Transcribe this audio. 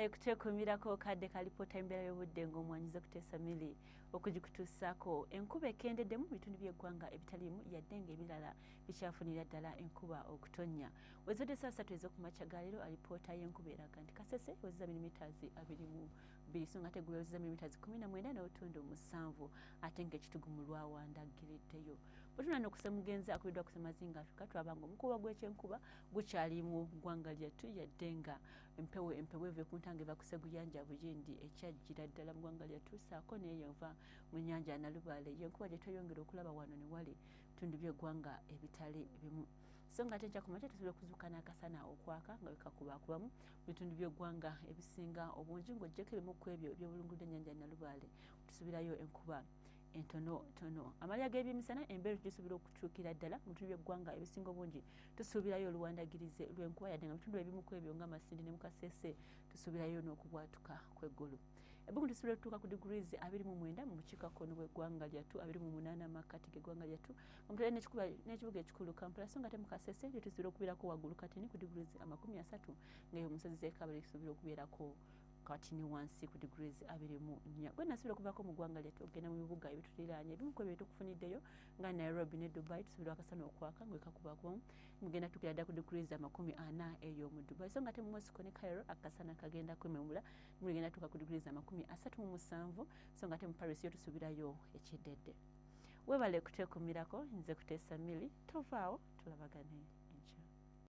Webale kuteekumirako kadde kalipota embeera y'obudde ng'omwanyiza Kutesa Mili okugikutuusaako enkuba ekendedde mu bitundu by'eggwanga ebitaliimu yadde ng'ebirala bikyafunira ddala enkuba okutonnya. Wezadde saa 3 ez'okumakya ga leero alipoota y'enkuba eraga nti Kasese wezza milimitaazi 22 so ng'ate Gulu wezza milimitaazi 19.7 ate ng'ekitugu mu Lwawanda giriddeyo. Bwetunana okusemugenza akubiddwa kusemazinga Afrika tulaba ng'omukuba gw'ekyenkuba gukyali mu ggwanga lyattu yadde nga empewo eve ku ntanga eva kuseguyanja buyindi ekyajjira ddala mu ggwanga lyattu ssaako neyo eva mu nnyanja Nalubaale y'enkuba gye tweyongera okulaba wano ne wali bitundu by'eggwanga ebitali bimu. So ng'ate nkyakumakya tusobola okuzuuka n'akasana okwaka nga wekakubaakubamu mu bitundu by'eggwanga ebisinga obungi ng'oggyeko ebimu ku ebyo ebyobulunguludde ennyanja Nalubaale tusubirayo enkuba entonotono. Amalya g'ebyemisana embeera gisuubira okukyukira ddala mu bitundu by'eggwanga ebisinga obungi tusuubirayo oluwandagirize lw'enkuba yadde nga bitundu ebimu ku ebyo nga Masindi ne Mukasese tusuubirayo n'okubwatuka kw'eggulu. Ebbugumu tusuubira okutuuka ku degrees 29 mu bukiikakkono bw'eggwanga lyattu 28 makkati g'eggwanga lyattu omutwale n'ekibuga ekikulu Kampala so ng'ate Mukasese lyo tusuubira okubeerako waggulu katini ku degrees 30 ng'eyo omusozi z'Ekabale tusuubira okubeerako kati ni wansi ku degrees 24. Gwe nasuubira okuvaako mu ggwanga lyattu okugenda mu bibuga ebituliraanye ebimu ku ebyo tukufuniddeyo nga Nairobi ne Dubai tusuubira akasana okwaka ng'ekakubaakubamu mugenda tukira ddala ku degrees 40 eyo mu Dubai so ng'ate mu Moscow ne Cairo akasana kagenda kwememula mugenda tuka ku degrees 37 so ng'ate mu Paris yo tusuubirayo ekiddedde. Webale kuteekumirako nze Kutesa Mili tovaawo tulabagane.